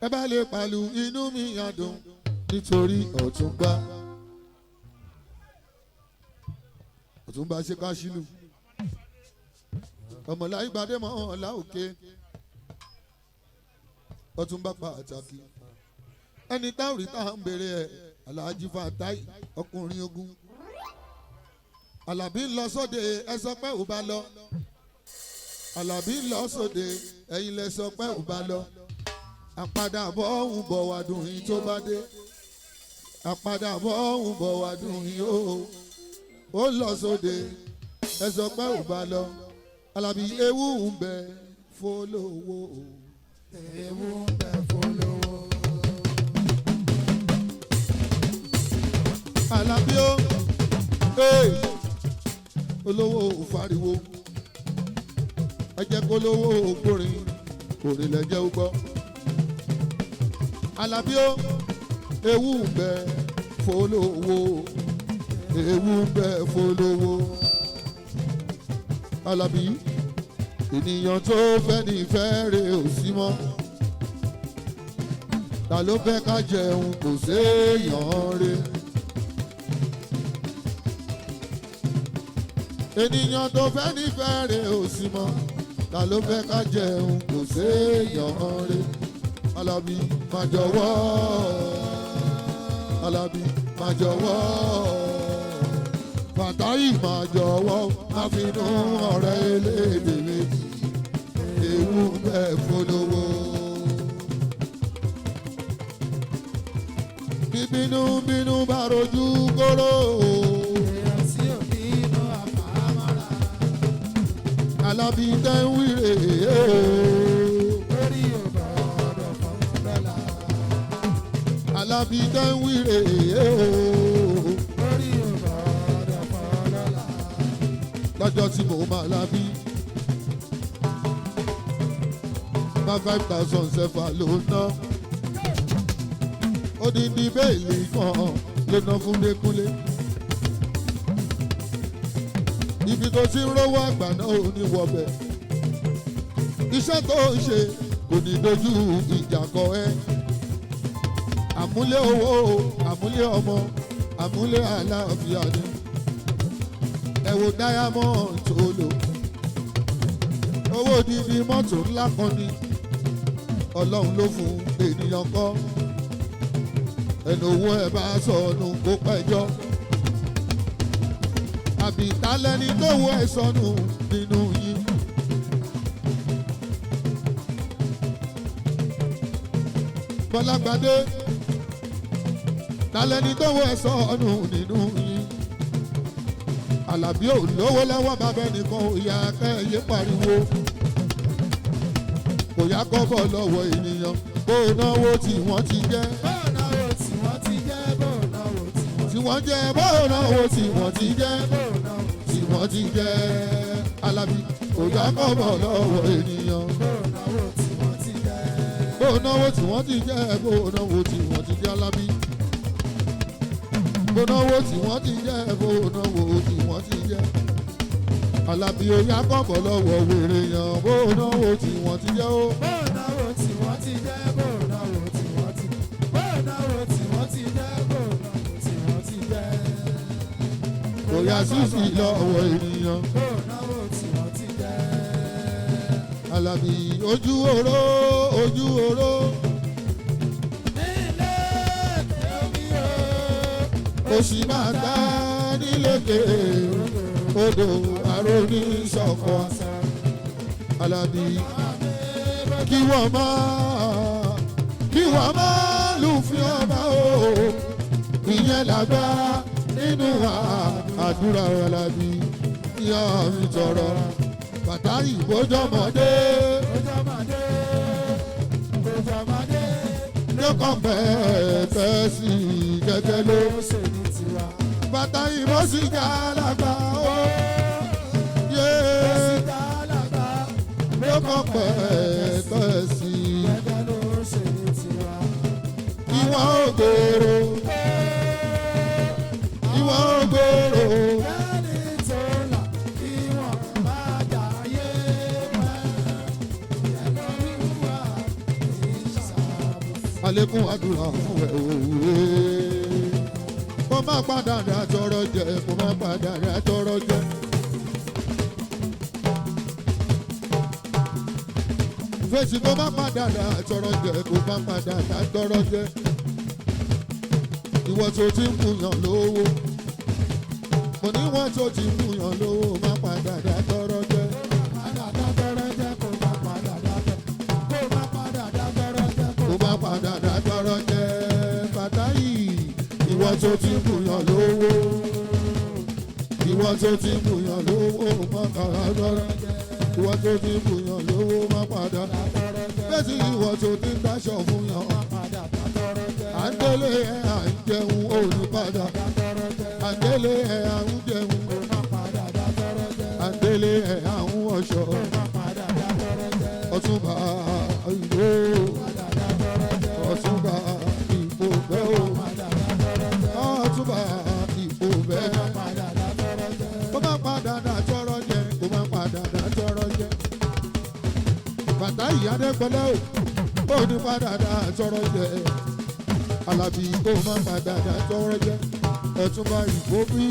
ẹ bá lè pàlù inú mi á dùn nítorí Ọ̀túnba. Ọ̀túnba ṣe ká sílù ọmọláyé gbadé mọ́ ọ̀la òkè. Ọ̀túnba pàtàkì ẹni táwọn rí táwọn ń bèrè ẹ̀ Alhaji Fatai ọkùnrin ogun. Àlàbí ń lọ sóde ẹ sọ pé ò bá lọ. Àlàbí ń lọ sóde ẹ̀yin lẹ sọ pé ò bá lọ. Àpadàbọ̀ ọ̀hún bọ̀ wá dùn yín tó bá dé. Àpadàbọ̀ ọ̀hún bọ̀ wá dùn yín ó lọ sóde ẹ sọ pé ò bá lọ. Àlàbí ewu ń bẹ fólówó. Ewu ń bẹ fólówó. Àlàbí ó olówó òfariwo ẹ jẹ́ kó lówó ògbórin òrè lẹ́jẹ́ ó gbọ́. Àlàbí ó ewu ń bẹ fólówó. Ewu ń bẹ fólówó. Àlàbí ènìyàn tó fẹ́ ní ìfẹ́ rẹ̀ ò sí mọ́. Ta ló fẹ́ ká jẹun kò séèyàn rẹ̀. Ènìyàn tó fẹ́ ní ìfẹ́ rẹ̀ ò sí mọ́. Ta ló fẹ́ ká jẹun kò séèyàn rẹ̀. Àlàbí máa jọ̀wọ́. Àlàbí máa jọ̀wọ́. Fatai máa jọ̀wọ́ má finú ọ̀rẹ́ elédè méjì. Ewu ń bẹ fólówó. Bíbínú bínú bá rojú kóró. Èèyàn sí òbínú àfàmọ́ra. Àlàbí tẹ́ ń wíre. Orí ọ̀bọ̀ ọ̀dọ̀ kan lọ́la. Àlàbí tẹ́ ń wíre. Orí ọ̀bọ̀ ọ̀dọ̀ kan lọ́la. Lọ́jọ́ tí mo máa lábí. Má 5,000 sẹ́fà ló ná. Odindi bẹ́ẹ̀lì kan ló ná fún Dékúnlé. Ibi tó ti ń rówó àgbà náà ò ní wọbẹ̀. Iṣẹ́ tó ń ṣe kò ní dojú ìjà kọ ẹ́. Àmúlé owó, àmúlé ọmọ, àmúlé àlàáfíà ni. Ẹ wo Diamond tó lò. Owó dídí mọ́tò ńlá kan ni. Ọlọ́run ló fún ènìyàn kọ́. Ẹnu owó ẹ bá sọnù kó pẹ́jọ́. Àbí talẹ́ni tó wọ ẹ sọnù nínú yín. Bọ́lágbadé talẹ́ni tó wọ ẹ sọnù nínú yín. Àlàbí ò lówó lọ́wọ́ bàbá ẹnìkan ò yá kẹ́yẹ pariwo. Kò yá kọ́bọ̀ lọ́wọ́ ènìyàn bó náwó tí wọ́n ti jẹ́. Bọ́ọ̀náwó tí wọ́n ti jẹ́. Bọ́ọ̀náwó Tí wọ́n jẹ́ bó náwó tí wọ́n ti jẹ́. Tí wọ́n ti jẹ́. Àlàbí kò yá kọ́bọ̀ lọ́wọ́ ènìyàn. Bọ́ọ̀náwó tí wọ́n ti jẹ́. Bó náwó tí wọ́n ti jẹ́. Bó náwó tí wọ́n ti jẹ́. Àlàbí bó náwó tí wọ́n ti jẹ́. Bó náwó tí wọ́n ti jẹ́. Àlàbí ó yá kọ́bọ̀ lọ́wọ́ wèrè yàn. Bó náwó tí wọ́n ti jẹ́ ó. Bọ́ọ̀náwó tí wọ́n ti jẹ́. Bọ́ọ̀náwó tí wọ́n ti jẹ́. Bọ́ọ̀náwó tí wọ́n ti jẹ́. Bọ́ọ̀náwó tí wọ́n ti jẹ́. Kò yá sísì lọ́wọ́ ènìyàn. Bọ́ọ̀náwó tí wọ́n ti jẹ́. Àlàbí ojú oró ojú oró. Nílé omi o. Òṣì máa dá nílékè odò àròní ṣọ̀kọ̀. Àlàbí kí wọ́n máa lùfín ọba o. Ìyẹn làgbà nínú àdúrà. Àlàbí ìyá mi tọrọ Fatai bójọ́mọdé. Bójọ́mọdé. Bójọ́mọdé. Ló kàn pẹ́ẹ́pẹ́ sí gẹ́gẹ́ ló. Ó ṣe ní tiwa. Fatai bó sì já lágbà ó. Yé Dálàgbà. ló kàn pẹ́ẹ́pẹ́ sí. Gẹ́gẹ́ ló ṣe ní tiwa. Ìwọ̀n ògbèrò. Ìwọ̀n ògbèrò. Ẹni tó là kí wọ́n má jayé pẹ́. Ẹ̀kọ́ wíwá ìṣàbò àlékún àdúrà fún ẹ òwe. Kó má padà rà tọrọ jẹ, kó má padà rà tọrọ jẹ. Fèsì kó má padà rà tọrọ jẹ, kó má padà rà tọrọ jẹ. Ìwọ tó ti ń kùyàn lówó, mo ní wọ́n tó ti ń kùyàn lówó, má padà rà tọrọ jẹ. Kó má padà rà tọrọ jẹ. Fàtáyì, ìwọ tó ti ń kùyàn lówó, ìwọ tó ti ń kùyàn lówó, má padà tọrọ jẹ. Ìwọ tó ti ń kùyàn lówó, má padà rà tọrọ jẹ. Bẹ́sì ìwọ tó ti ń dáṣọ fún yàn, à ń délé ẹ̀ à ń jẹun ó ní padà. À ń délé ẹ̀ à ń jẹun, à ń délé ẹ̀ à ń wọṣọ. Ọ̀túnba ìwé Ọ̀túnba ìbò bẹ́ o. Ọ̀túnba ìbò bẹ́. Kó má padà dà tọrọ jẹ, kó má padà dà tọrọ jẹ. Fàtáyì Adépẹ̀lẹ́ o, ó ní padà dà tọrọ jẹ. Àlàbí kó má padà dà tọrọ jẹ. Ọ̀túnba ìbò bí,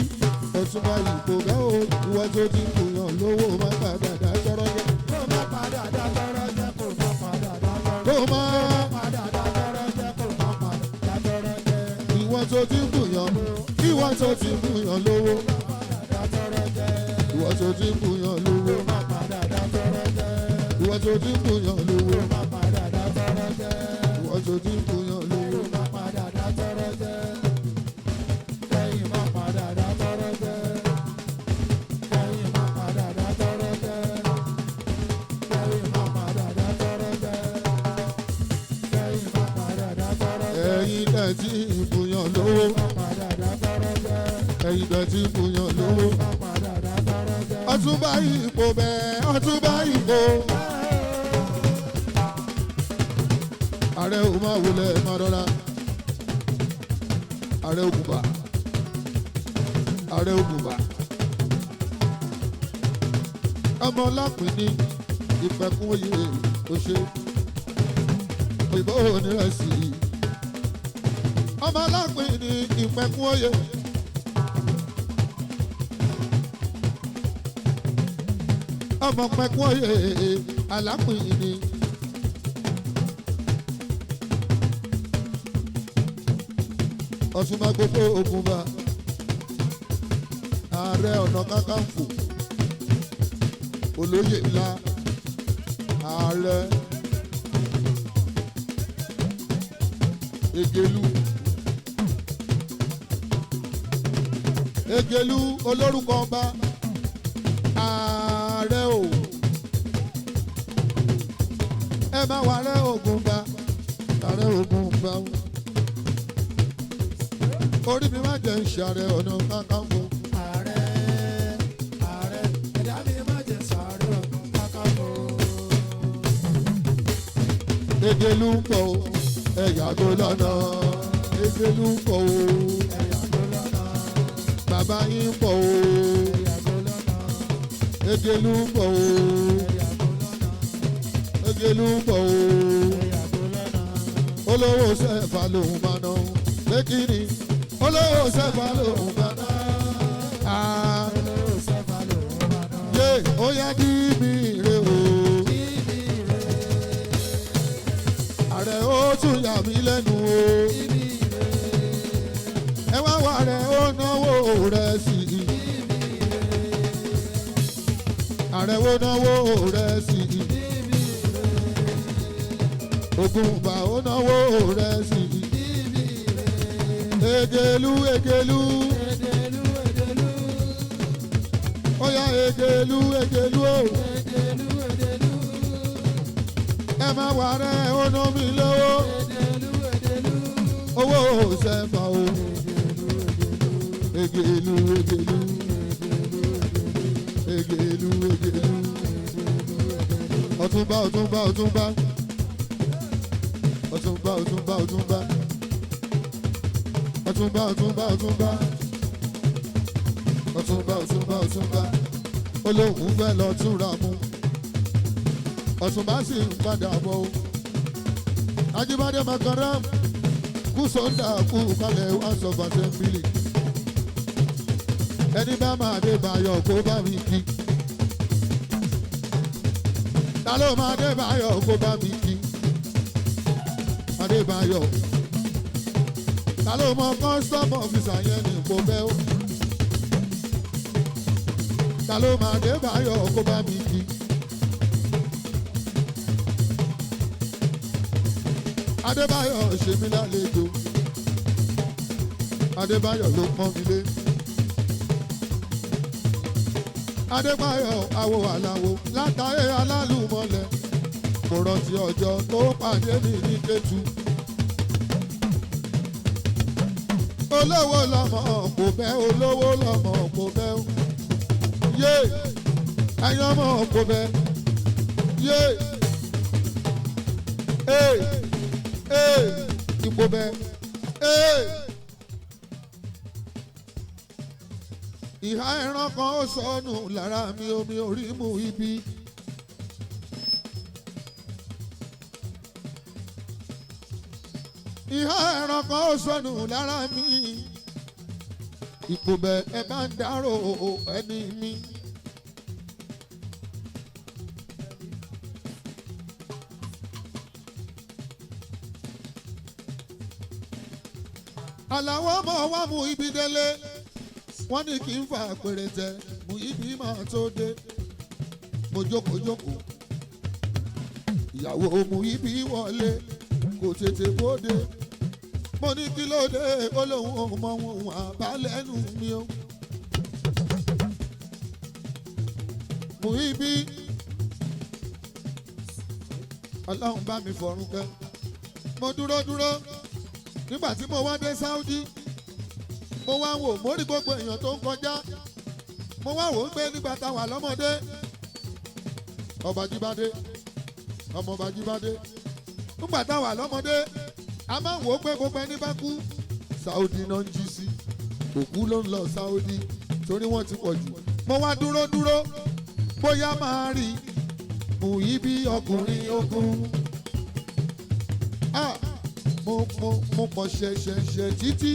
Ọ̀túnba ìbò bẹ́ o. Ìwọ tó ti kùyàn lówó, má padà dà tọrọ jẹ. Kó má padà dà tọrọ jẹ, kó má padà dà tọrọ jẹ. Kó má padà dà tọrọ jẹ, kó má padà dà tọrọ jẹ. Ìwọ tó ti kùyàn, ìwọ tó ti kùyàn lówó. Ìwọ tó ti kùyàn lówó, má padà dà tọrọ jẹ. Ìwọ tó ti kùyàn lówó, má padà dà tọrọ jẹ. Ìwọ tó ti kùyàn lówó, má padà dà tọrọ jẹ. Kẹ́yìn má padà dà tọrọ jẹ. Kẹ́yìn má padà dà tọrọ jẹ. Kẹ́yìn má padà dà tọrọ jẹ. Kẹ́yìn má padà dà tọrọ jẹ. Ẹ̀yin tẹ̀ tí kùyàn lówó, má padà dà tọrọ jẹ. Ẹ̀yin tẹ̀ tí kùyàn lówó, má padà dà tọrọ jẹ. Ọ̀túnba ìbò bẹ́ẹ̀, Ọ̀túnba ìbò. Ààrẹ ò máa wulẹ̀ máa rọra. Ààrẹ Ògùnbà, Ààrẹ Ògùnbà. Ọmọ lápìn ní ìpẹ̀kun oyè òṣè òyìnbó onírẹsì. Ọmọ lápìn ní ìpẹ̀kun oyè. Ọmọ pẹ̀kun oyè alápìn ní. Ọ̀túnba gbogbo Ògùnbà, Ààrẹ Ọ̀nà Kakanfò, olóyè ńlá, Ààrẹ Egelu, Egelu olórúkọ ọba, Ààrẹ o, ẹ bá wà Ààrẹ Ògùnbà, Ààrẹ Ògùnbà o. Orí mi má jẹ́ ìṣàrẹ̀ Ọ̀nà Kakanfò. Ààrẹ, ààrẹ, ẹ̀dá mi má jẹ́ sàárẹ̀ Ọ̀nà Kakanfò. Egelu ń pọ̀ o, ẹ̀yà tó lọ́nà. Egelu ń pọ̀ o, Ẹ̀yà tó lọ́nà, bàbá yín ń pọ̀ o. ẹ̀yà tó lọ́nà, Egelu ń pọ̀ o, ẹ̀yà tó lọ́nà, Egelu ń pọ̀ o. ẹ̀yà tó lọ́nà. Olówó sẹ́fà lòun máa ná. Lékìní olówó sẹ́fà lòun máa ná. Olówó sẹ́fà lòun máa ná. Yé ó yá dí mi rè o. Bíbí rẹ̀, Ààrẹ ó tún yà mí lẹ́nu o. bíbí rẹ̀, Ẹ wá wà rẹ̀ ó náwó rẹ̀ sí i. Ààrẹ ó náwó rẹ̀ sí i. bíbí rẹ̀, Ògùnbà ó náwó rẹ̀ sí i. bíbí rẹ̀. Egelu Egelu Èdèlú, èdèlú, ó yá Egelu Egelu o. èdèlú, èdèlú, Ẹ má wà rẹ̀ ó ná mi lówó. èdèlú, èdèlú, Owó sẹ́fà o. Egelu Egelu Egelu Egelu Ọ̀túnba Ọ̀túnba Ọ̀túnba Ọ̀túnba Ọ̀túnba Ọ̀túnba Ọ̀túnba Ọ̀túnba Ọ̀túnba Ọ̀túnba Ọ̀túnba Ọ̀túnba olóhùn fẹ́ lọ túnra mú Ọ̀túnba sì ń padà bọ̀ o Ajibade Makaram kú sọ́ńdà kú kalẹ̀ House of Assembly. Ẹni bá máa dé Báyọ̀ kó bá mi kí. Ta ló máa dé Báyọ̀ kó bá mi kí. Adébáyọ̀. Ta ló mọ custom officer yẹn ní ipò bẹ́ẹ̀ o. Ta ló máa dé Báyọ̀ kó bá mi kí. Adébáyọ̀ ṣe mí lálejò. Adébáyọ̀ ló pọ́n mi lé. Adébáyọ̀ awo aláwo látàrí alálùmọ́lẹ̀. Mo rántí ọjọ́ tó pàdé mi ní Kétu. Olówó lọmọ kò bẹ́, olówó lọmọ kò bẹ́ o. Yé ẹyin ọmọ kò bẹ́. Yé ipò bẹ́. Ìhà ẹran kan ó sọnù lára mi, omi orí mu ibi. Ìhà ẹran kan ó sọnù lára mi. Ipò bẹ́ ẹ bá ń dárò ẹni mi. Àlàwọ̀ ọmọ wa mú ibi délé. Wọ́n ní kí n fa péréte mú ibi máa tó dé. Mo jókòó. Ìyàwó mú ibi wọlé kò tètè bóde. Mo ní kí ló dé olóhùn ọmọ òun àbálẹ́nu mi o. Mú ibi Ọlọ́run bá mi fọ̀run kẹ́. Mo dúró. Nígbà tí mo wá dé Saudi, mo wá wò mo rí gbogbo èèyàn tó ń kọjá. Mo wá wò ó pé nígbà tá a wà lọ́mọdé, ọba Jíbádé, ọmọ ọba Jíbádé. Nígbà tá a wà lọ́mọdé, a máa ń wò ó pé gbogbo ẹni bá kú, Saudi náà ń jí sí. Òkú ló ń lọ Saudi torí wọ́n ti pọ̀ jù. Mo wá dúró bóyá máa rí Muyibi ọkùnrin ogun. Mo pọ̀ ṣẹ̀ṣẹ̀ títí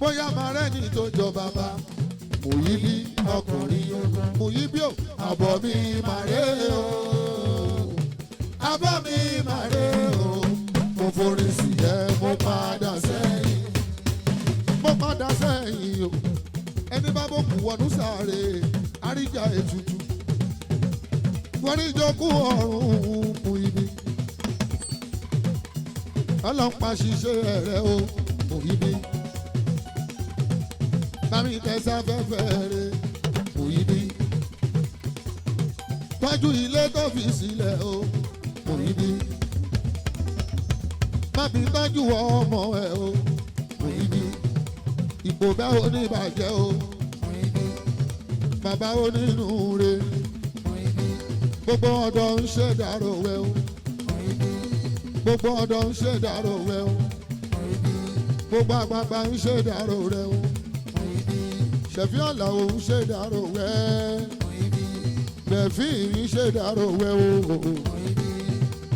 bóyá máa rẹ́ni tó jọ bàbá. Muyibi ọkùnrin ogun. Muyibi o àbọ̀ mi màrè o, àbọ̀ mi màrè o. Mo forí sí ẹ mo padà sẹ́yìn o. Ẹni bá bòkú wọnú sáré àríjà ètùtù. Wọ́n ní ìjókòó ọ̀run Muyibi. Ọlọ́pàá ṣiṣẹ́ rẹ̀ o Muyibi. Bámi tẹ̀sáfẹ́fẹ́ rẹ̀ Muyibi. Tọ́jú ilé tó fi sílẹ̀ o Muyibi. Mábì tọ́jú ọmọ ẹ̀ o Muyibi. Ipò bá oníbàjẹ́ o Muyibi. Bàbá onínúure. Gbogbo ọ̀dọ́ ń ṣèdárò wẹ̀ o. Gbogbo ọ̀dọ́ ń ṣèdárò rẹ̀ o. Gbogbo àgbààgbà ń ṣèdárò rẹ̀ o. Ṣẹ̀fí Àlàó ń ṣèdárò rẹ̀. Bẹ̀fí ń ṣèdárò rẹ̀ o.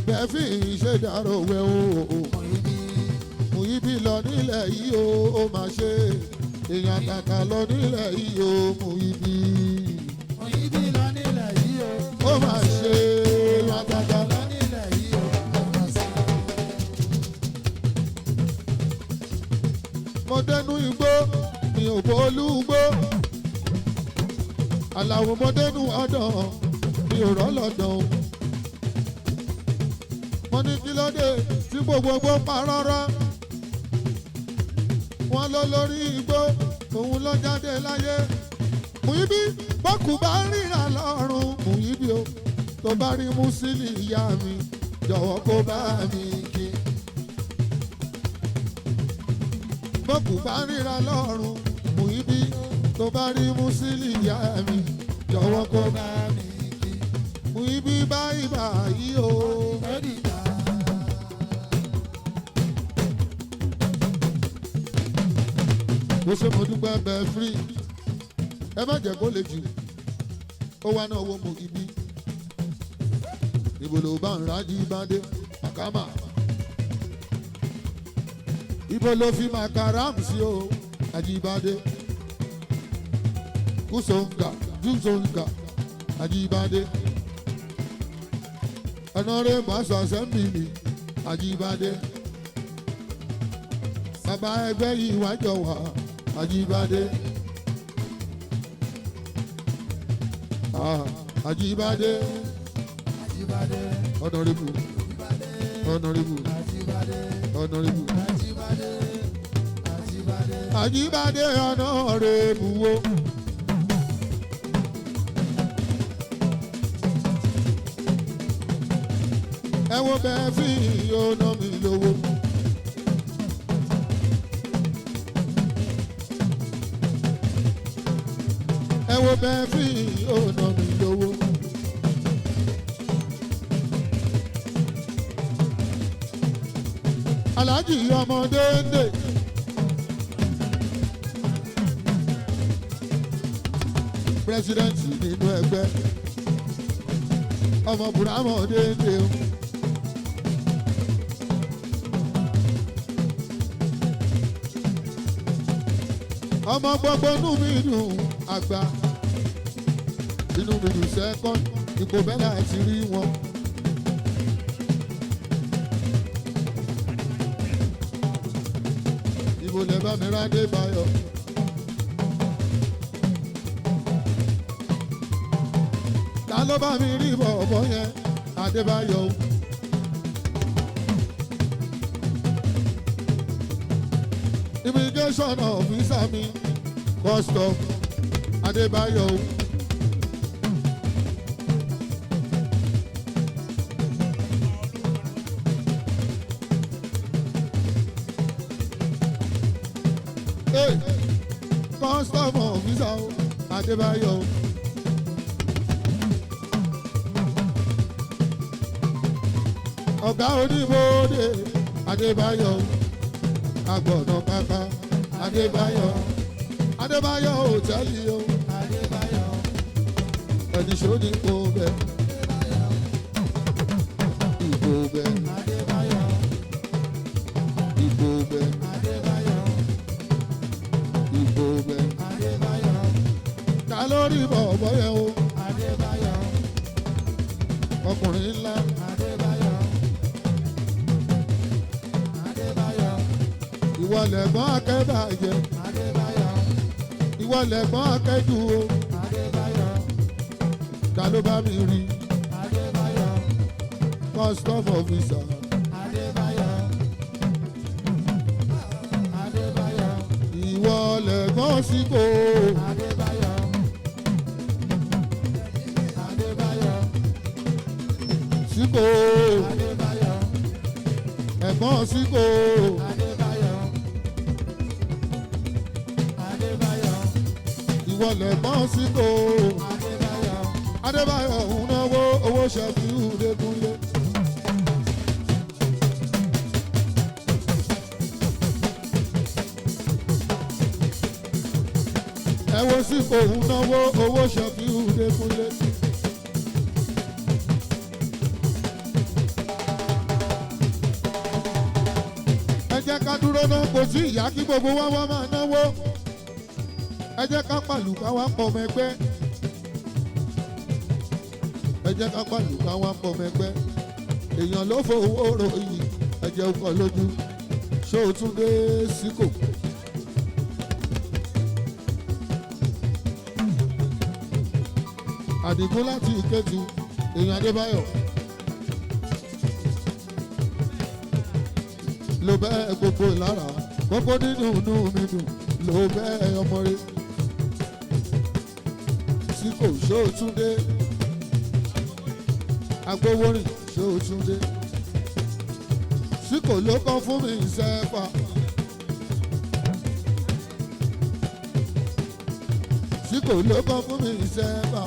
Bẹ̀fí ń ṣèdárò rẹ̀ o. Muyibi lọ nílẹ̀ yìí o, ó máa ṣe. Èèyàn kàkà lọ nílẹ̀ yìí o, Muyibi. Muyibi lọ nílẹ̀ yìí o, ó máa ṣe. Èèyàn kàkà lọ. Mo dẹnu igbó mi ò bólúgbó. Àlàó mo dẹnu ọ̀dàn mi ò rọ́lọ́dàn. Mo ní kí ló dé tí gbogbogbò pa rọ́rọ́. Wọ́n lọ lórí igbó òun lọ jáde láyé. Muyibi bọ́kù bá ríra lọ́rùn Muyibi o. Tó bá rí Musili ìyá mi jọ̀wọ́ kó bá mi kí. Bọ́kù bá ríra lọ́rùn Muyibi. Tó bá rí Musili ìyá mi jọ̀wọ́ kó bá mi kí. Muyibi báyìí báyìí o. Mo ṣe mo dúpẹ́ bẹ́ẹ̀ firi. Ẹ má jẹ́ kó le jù. Ó wá náà wo Muyibi. Ibo ló bá ń rájí bá dé àkámà. ibo ló fi makaram sí o Àjíbádé kùsọ̀ǹgà jùsọ̀ǹgà Àjíbádé ọ̀nàrẹ́ bàṣọ assembly Àjíbádé bàbá ẹgbẹ́ yìí wájọ wá Àjíbádé Àjíbádé ọ̀nàrẹ́bù ọ̀nàrẹ́bù ọ̀nàrẹ́bù Àjíbádé ọ̀nàrẹ́bù wo. Ẹ wo bẹ́ẹ̀ fi ọ̀nà mi lówó. Ẹ wo bẹ́ẹ̀ fi ọ̀nà mi lówó. Aláàjì ọmọdé ń dè. Pírẹsidẹ́ǹtì nínú ẹgbẹ́. Ọmọ Bùrámọ̀ dé ń dè o. Ọmọ gbogbo inú mi dùn àgbà inú mi dùn sẹ́kọ́n ipò bẹ́lá ti rí wọn. Ibo lẹ bá mi rádé bayọ̀. Ta ló bá mi rí bọ̀bọ̀ yẹn Adébáyọ̀. Immigration officer mi custom Adébáyọ̀. Hey, custom officer Adébáyọ̀. Ọ̀gá oníbòde Adébáyọ̀. Agbọ̀nà kaka Adébáyọ̀. Adébáyọ̀ hòtẹ́ẹ̀lì o. Ẹni sóní kò bẹ̀. Ìbò bẹ̀. Ìbò bẹ̀. Ìbò bẹ̀. Ta ló rí bọ̀bọ̀ yẹn o? Ọkùnrin ńlá. Ìwọ lẹ̀gbọ́n akẹ́bàjẹ́. Ìwọ lẹ̀gbọ́n akẹ́jù o. Ta ló bá mi rí? Custom officer. Ìwọ lẹ̀gbọ́n síkò. Síkò. Ẹ̀gbọ́n síkò. Ìwọ lẹ̀gbọ́n síkò. Adébáyọ̀ ń náwó owó Ṣẹ́fíù Dékúnlé. Ẹ wo síkò ń náwó owó Ṣẹ́fíù Dékúnlé. Ẹ jẹ́ ká dúró náà kò sí ìyá kí gbogbo wa wá máa náwó. Ẹ jẹ́ ká pàlù ká wá pọ̀ mẹ́gbẹ́. Ẹ jẹ́ ká pàlù ká wá pọ̀ mẹ́gbẹ́. Èèyàn ló fowó ròyìn ẹ̀jẹ̀ ọkọ̀ lójú. Ṣé o tún dé síkò? Àdìgún láti Ìkẹ́tù, èèyàn Adébáyọ̀. Ló bẹ́ gbogbo ìlara, gbogbo nínú inú mi dùn. Ló bẹ́ ọmọ rẹ̀. Síkò ṣé o tún dé? Agbowórin ṣé o tún dé? Síkò ló kọ́ fún mi ìṣẹ́fà. Síkò ló kọ́ fún mi ìṣẹ́fà.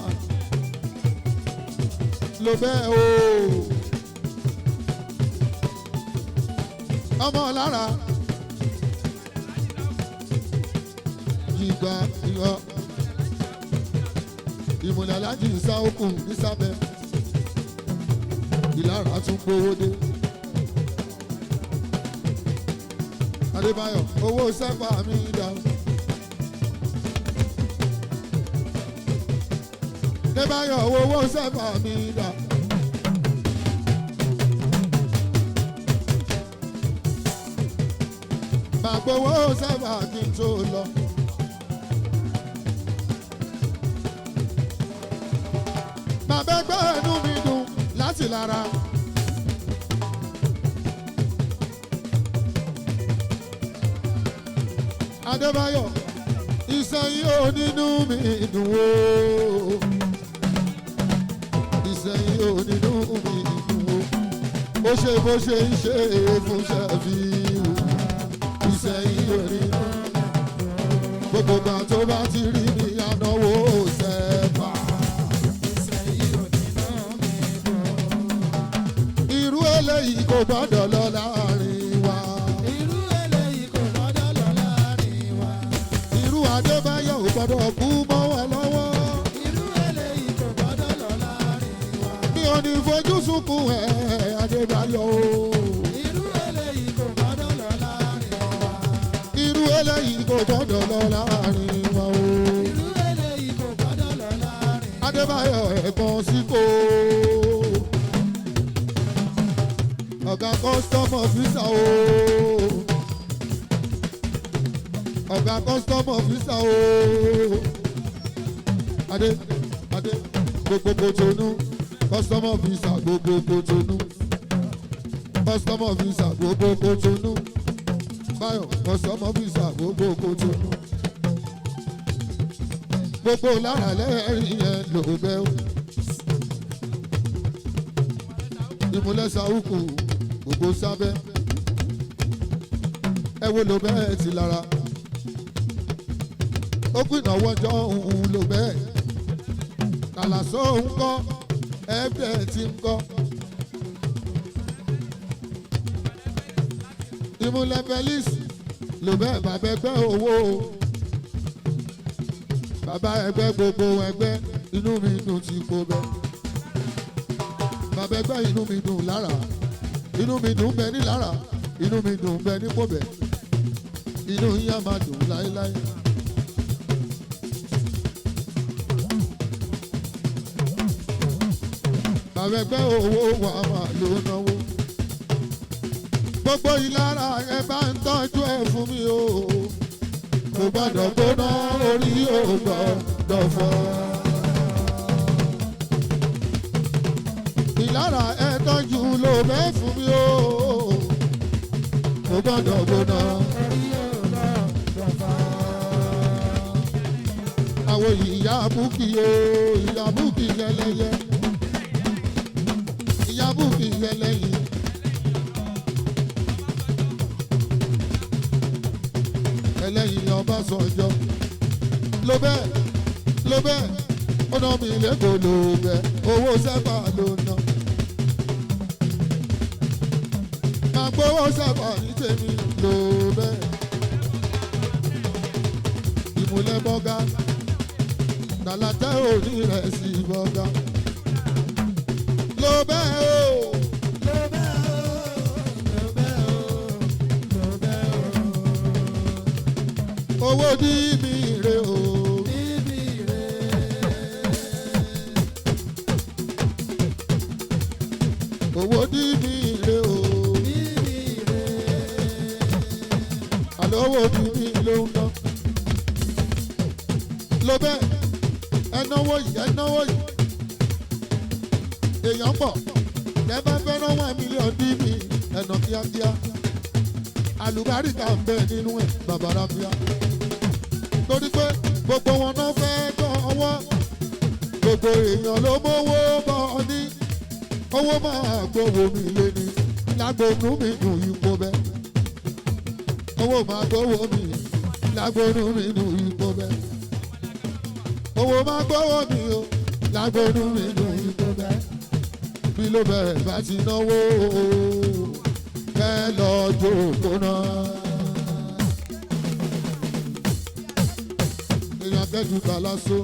Ló bẹ́ o. Ọmọ lára. Jìgbà ìyọ. Ìmùlẹ̀ alájì ìsáòkù nísàbẹ̀. Ìlara tún gbówó dé. Adébáyọ̀ owó sẹ́fà mi dà. Adébáyọ̀ owó sẹ́fà mi dà. Màgbowó sẹ́fà kí n tó lọ. Màbẹ́gbẹ́ ẹnu mi dùn láti lára. Adébáyọ̀ ìsẹ̀yìn ò nínú mi dùn o. Ìsẹ̀yìn ò nínú mi dùn o. Ó ṣe bó ṣe ń ṣe fún ṣẹ́fíù. Ìsẹ̀yìn ò nínú mi dùn o. Gbogbo ìgbà tó bá ti rí mi ànáwó sẹ́fà. Ìsẹ̀yìn ò nínú mi dùn o. Irú eléyìí kò gbọ́dọ̀ lọ láàrin wa. Adébáyọ̀ ò gbọ́dọ̀ kú mọ́ wa lọ́wọ́. Irú eléyìí kò gbọ́dọ̀ lọ láàrin wa. Mi ò ní fojú sunkún ẹ̀ Adébáyọ̀ o. Irú eléyìí kò gbọ́dọ̀ lọ láàrin wa. Irú eléyìí kò gbọ́dọ̀ lọ láàrin wa o. Irú eléyìí kò gbọ́dọ̀ lọ láàrin wa. Adébáyọ̀ ẹ̀gbọ́n síkò. Ọ̀gá custom officer o. Ọ̀gá custom officer o. Adé gbogbo Kòtónú custom officer gbogbo Kòtónú custom officer gbogbo Kòtónú Báyọ̀ custom officer gbogbo Kòtónú gbogbo lára lẹ́rìn yẹn ló bẹ́ o. Ìmúlẹ̀ Sàúkù gbogbo sábẹ́ ẹ wo ló bẹ́ẹ̀ ti lára. Ó gbìnà wọ́jọ́ òun ló bẹ́ẹ̀ kàlàsó ń kọ́ ẹ̀ẹ́dẹ̀ tí ń kọ́. Ìmúlẹ̀ Felix ló bẹ́ẹ̀ bàbá ẹgbẹ́ owó bàbá ẹgbẹ́ gbogbo ẹgbẹ́ inú mi dùn tí kò bẹ́. Bàbá ẹgbẹ́ inú mi dùn lára inú mi dùn bẹ ní lára inú mi dùn bẹ ní kò bẹ́ inú yín á máa dùn láéláé. Bàbá ẹgbẹ́ owó wà máa ló náwó. Gbogbo ìlara ẹ bá ń tọ́jú ẹ fún mi o. Kò gbọ́dọ̀ gbóná orí ò gbọ́dọ̀ fọ́. Ìlara ẹ tọ́jú ló bẹ́ fún mi o. Kò gbọ́dọ̀ gbóná orí ò gbọ́dọ̀ fọ́. Àwọn ìyá búkì o ìyá búkì lẹ́lẹ́yẹ. Búkì lẹ́lẹ́yìn. Ẹlẹ́yìn Ọbásanjọ́ ló bẹ́ẹ̀ ó ná mi lẹ́kọ̀ọ́ ló bẹ́ẹ̀ owó sẹ́fà ló ná. Màá gbowó sẹ́fà ní tèmi ló bẹ́ẹ̀. Ìmúlẹ̀ bọ́gá nàlàtẹ́ òní rẹ̀ sí bọ́gá. Ló bẹ́ẹ̀ o. Owó dí mi re o. Owó dí mi re o. Àlọ́ owó dí mi ló ń ná. Ló bẹ́ẹ̀ ẹ náwó yìí. Èèyàn pọ̀ tẹ́ bá fẹ́ rán 1 mílíọ̀nù dí mi ẹ̀nà kíákíá. Àlùbáríkà ń bẹ nínú ẹ̀ bàbá ráfíà. Torí pé gbogbo wọn náà fẹ́ tán ọwọ́ gbogbo èèyàn ló mówó bọ́ ní owó máa gbowó mi lé ní lágbónú mi dùn ipò bẹ́ẹ̀ owó máa gbowó mi lágbónú mi dùn ipò bẹ́ẹ̀ owó máa gbowó mi o lágbónú mi dùn ipò bẹ́ẹ̀ bí ló bẹ̀rẹ̀ bá ti náwó kẹ́ lọ jókòó náà. Kẹ́jú Kàlásó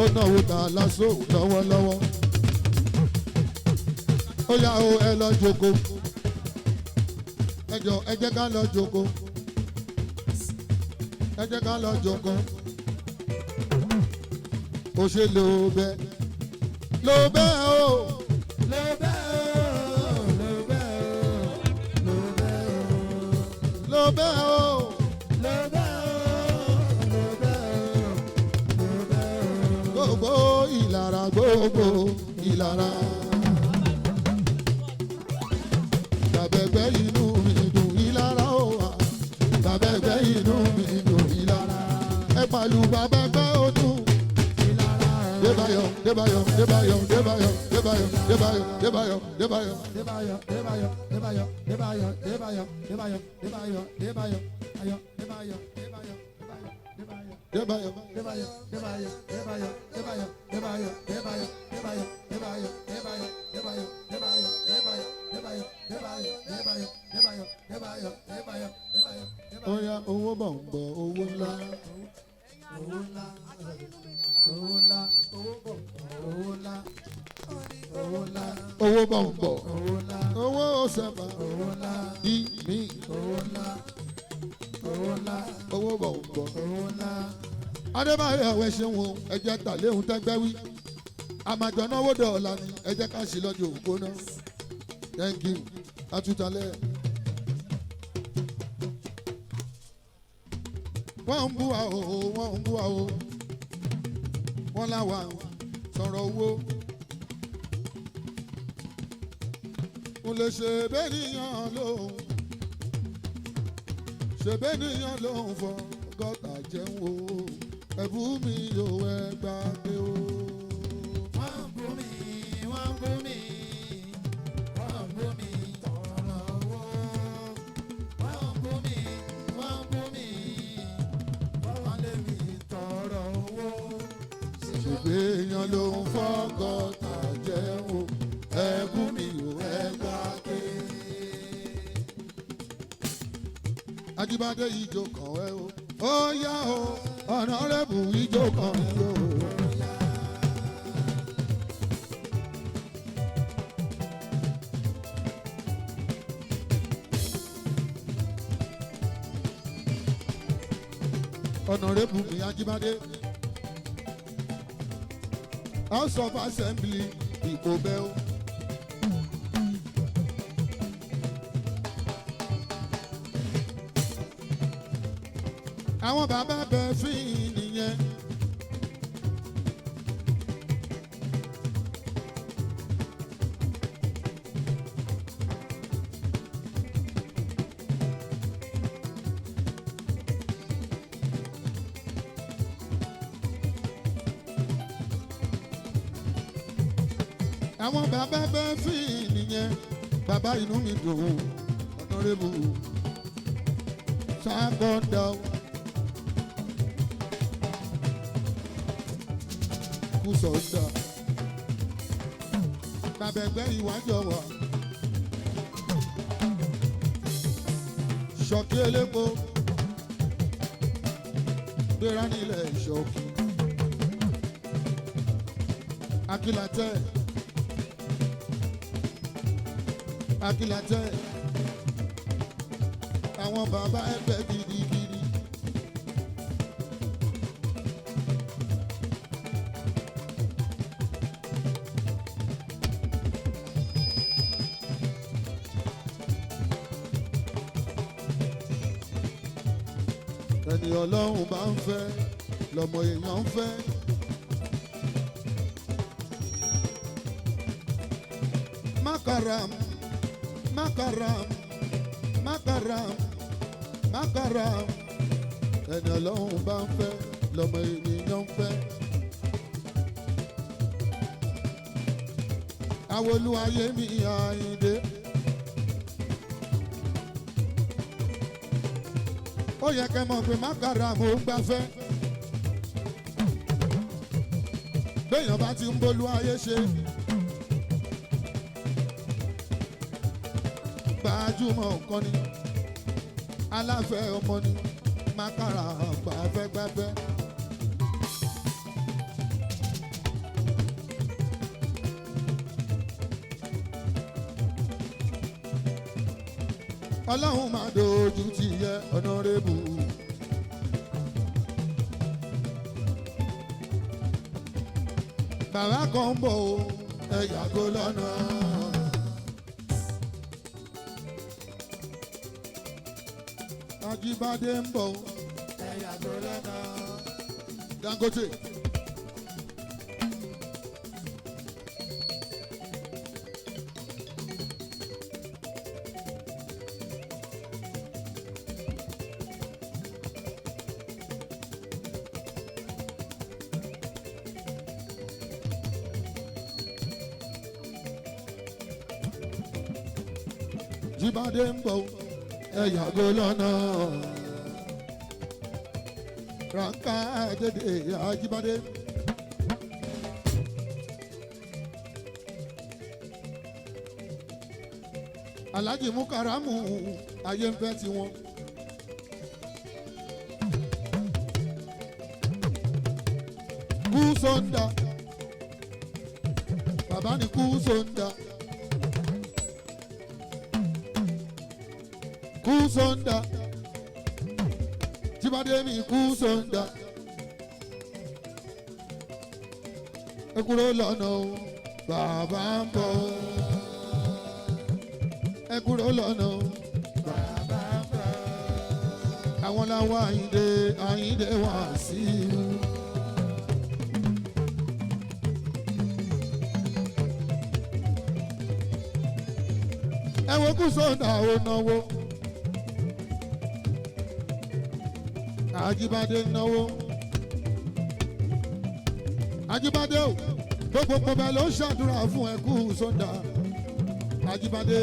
ó náwó Kàlásó lọ́wọ́lọ́wọ́ ó ó yá o ẹ lọ jókòó ẹ jọ ẹ jẹ́ ká lọ jókòó ẹ jẹ́ ká lọ jókòó ó ṣe lò bẹ́ẹ̀ lò bẹ́ẹ̀ o. Lò bẹ́ẹ̀ o. Gbogbo ìlara gbogbo ìlara. Bàbẹ̀gbẹ́ inú mi dùn ìlara o wa. Bàbẹ̀gbẹ́ inú mi dùn ìlara. Ẹ pàlù bàbẹ̀gbẹ́ ọdún. Débáyọ̀ Débáyọ̀ Débáyọ̀ Débáyọ̀ Débáyọ̀ Débáyọ̀ Débáyọ̀ Débáyọ̀. Débáyọ̀ Débáyọ̀ Débáyọ̀ Débáyọ̀ Débáyọ̀ Débáyọ̀ Débáyọ̀ Débáyọ̀ Ayọ̀ Débáyọ̀ Débáyọ̀ Débáyọ̀ Débáyọ̀. Débáyọ̀ Débáyọ̀ Débáyọ̀ Débáyọ̀ Débáyọ̀ Débáyọ̀ Débáyọ̀ Débáyọ̀ Débáyọ̀ Débáyọ̀ Débáyọ̀ Débáyọ̀ Débáyọ̀ Débáyọ̀ Débáyọ̀ Débáyọ̀ Débáyọ̀ Débáyọ̀ Débáyọ̀. Ó yá owó bọ̀ ń bọ̀ owó ńlá. Owó ńlá owó ńlá owó ńlá owó ńlá Owó bọ̀ ń bọ̀ owó ńlá owó sẹ́fà owó ńlá ìmí. owó ńlá owó ńlá Owó bọ̀ ń bọ̀. owó ńlá. Adébáyọ̀ ẹ̀wẹ̀ ṣe wọn ẹ̀jẹ̀ tàléhùn tẹ́gbẹ́ wí. Àmàjọ náwó dọ̀ọ̀la ni ẹ jẹ́ ká sí lọ́jọ́ ògbóná. Thank you. Atútalẹ̀. Wọ́n ń bú wa o, wọ́n ń bú wa o. Wọ́n láwa sọ̀rọ̀ owó. Mo lè ṣe bẹ́ẹ̀ níyàn lóhùn. Ṣe bẹ́ẹ̀ níyàn lóhùn fọ́ gọ́tà jẹun o. Ẹ̀bù mi yóò ẹ gbàgbé o. Wọ́n ń bú mi, wọ́n ń bú mi, wọ́n ń bú mi tọrọ owó. Wọ́n ń bú mi, wọ́n ń bú mi, wọ́n lé mi tọrọ owó. Ṣe bẹ́ẹ̀ níyàn lóhùn fọ́ gọ́tà jẹun o. Ẹ̀bù mi yóò ẹ gbàgbé. Ajíbádé ìjó kan ẹ o. Ó yá o, ọ̀nà rẹ̀ bù ìjó kan yó. Ọ̀nà rẹ̀ bù mí Ajíbádé. House of Assembly Ìkòbẹ́ o. Àwọn bàbá bẹ fín nìyẹn. Àwọn bàbá bẹ fín nìyẹn. Bàbá inú mi dùn ọ̀nàrẹ́bù ṣàkóńdà. Sọ̀dà bàbẹ̀gbẹ́ ìwájọ wà ṣọ́kí elépo gbéra nílẹ̀ ṣọ́kí akílatẹ́ àwọn bàbá ẹgbẹ́ gidigidi. Ẹni Ọlọ́run bá ń fẹ́ lọ́mọ èèyàn ń fẹ́. Makaram makaram makaram makaram. Ẹni Ọlọ́run bá ń fẹ́ lọ́mọ èèyàn ń fẹ́. Awolúwayé mi Àyìndé. Ó yẹ kẹ́ mọ̀ pé makaram ó gbafẹ́. Béèyàn bá ti ń bolú ayé ṣe. Gbajúmọ̀ nǹkan ni aláfẹ́ ọmọ ni makaram gbafẹ́. ọlọ́run máa dojú ti yẹ ọ̀nàrẹ́bù. bàbá kan ń bọ̀ o ẹ yàgò lọ́nà. Ajíbádé ń bọ̀ o ẹ yàgò lọ́nà. Dangote. Ajíbádé ń bọ̀ ẹ yàgò lọ́nà. Ranka dédé Ajíbádé. Alhaji Mukaramu ayé ń fẹ́ tiwọn. Kú sọ́ndà bàbá ni kú sọ́ndà. Kú sọ́ndà Ajíbádé mi kú sọ́ndà. Ẹ kúrò lọ́nà o bàbá ń bọ̀. Ẹ kúrò lọ́nà o bàbá ń bọ̀. Àwọn làwọn Àyìndé wá sí i. Ẹ wo kú sọ́ndà ó náwó. Ajíbádé náwó. Ajíbádé o gbogbo pọ̀bẹ ló ṣàdúrà fún ẹ kú sọ́ndà. Ajíbádé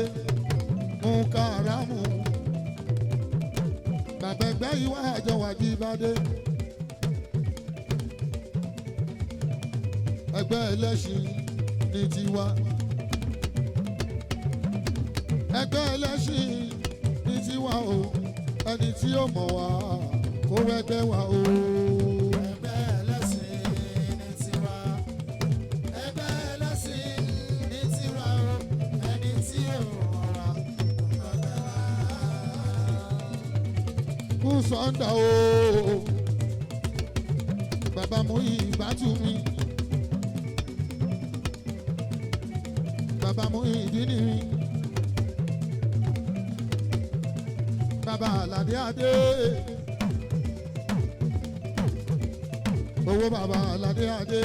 Mukaramu bàbá ẹgbẹ́ ìwà àjọ Ajíbádé. Ẹgbẹ́ ẹlẹ́ṣin ní tiwa. Ẹgbẹ́ ẹlẹ́ṣin ní tiwa o ẹni tí ó mọ̀ wá kó wẹ́gbẹ́ wa o. Ẹgbẹ́ ẹlẹ́sìn ní tiwa. Ẹgbẹ́ ẹlẹ́sìn ní tiwa o. Ẹni tí ò rọra ọ̀gá wa. Kú sọ́ndà o. Bàbá Muyibatu mi. Bàbá Muyideen mi. Bàbá Aládé Adé. Owó bàbá Aládé Adé.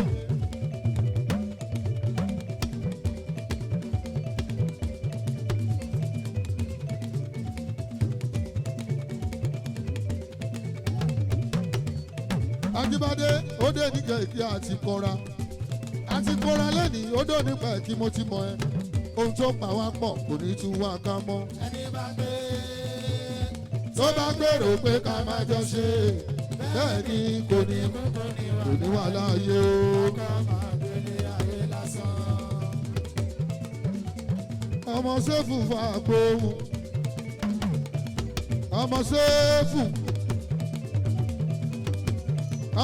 Ajíbádé ó dé ní kẹ̀kẹ́ àti kọ́ra. Àti kọ́ra lẹ́nìí ó dó nípa ẹ̀ kí mo ti mọ ẹ. Ohun tó pa wá pọ̀ kò ní tú wá ká mọ́. Ẹni bá gbé Tó bá gbèrò pé ká máa jọ ṣe bẹ́ẹ̀ ni kò ní wà láàyè o. ọkọ̀ máa gbélé ayé lásán. Ọmọ Séfù fa gbóhùn. Ọmọ Séfù.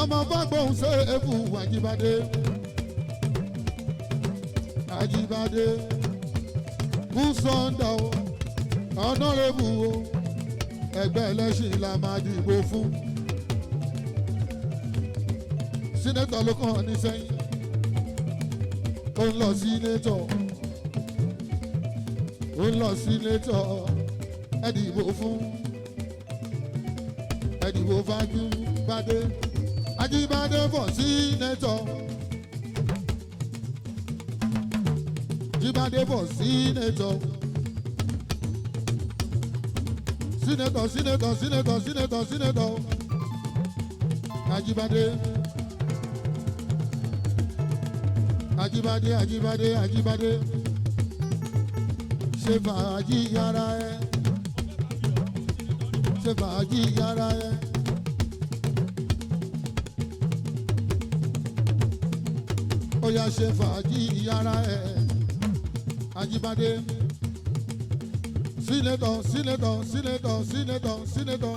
Ọmọ Fágbóhùn Séfù Ajíbádé. Ajíbádé. Kú sọ́ndà o. Ọ̀nàrẹ́bù o. Ẹgbẹ́ ẹlẹ́ṣin la máa dìbò fún. Sínétọ̀ ló kàn ní sẹ́yìn. Ó ń lọ sínétọ̀. Ó ń lọ sínétọ̀. Ẹ dìbò fún. Ẹ dìbò f'Ajíbádé. Ajíbádé for sínétọ̀. Ajíbádé for sínétọ̀. Sínétọ̀ sínétọ̀ sínétọ̀ sínétọ̀ sínétọ̀. Ajíbádé. Ajíbádé Ajíbádé Ajíbádé. Ṣe fàájì yàrá ẹ. Ṣe fàájì yàrá ẹ. Ó yá ṣe fàájì yàrá ẹ. Ajíbádé. Sínétọ̀ sínétọ̀ sínétọ̀ sínétọ̀ sínétọ̀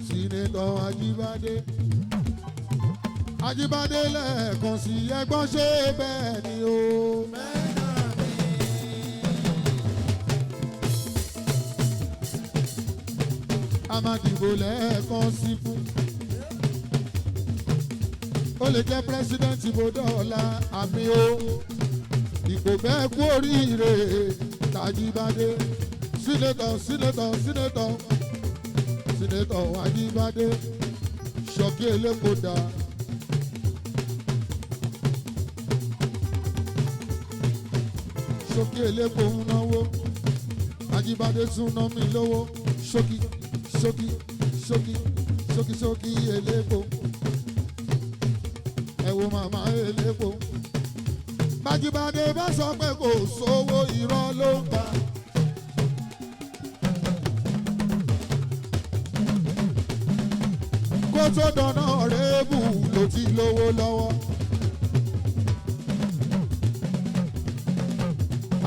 sínétọ̀ Ajíbádé. Ajíbádé lẹ́ẹ̀kan sí ẹgbọ́n ṣe bẹ́ẹ̀ ni o. a máa dìbò lẹ́ẹ̀kan sí fún. ó lè jẹ́ pírẹ́sídẹ́ǹtì bòdọ́ọ̀la àmì o ìkò bẹ́ẹ̀ kú oríire Àjíbádé sínétọ̀ Àjíbádé Ṣọ̀kí elépo dà. Ṣọ̀kí elépo ń náwó Àjíbádé tún ná mi lówó Ṣọ̀kí elépo ẹ wo màmá elépo. Àjíbádé bá sọ pé kò sówó irọ́ ló ń pa. kó tó dáná rébù ló ti lówó lọ́wọ́.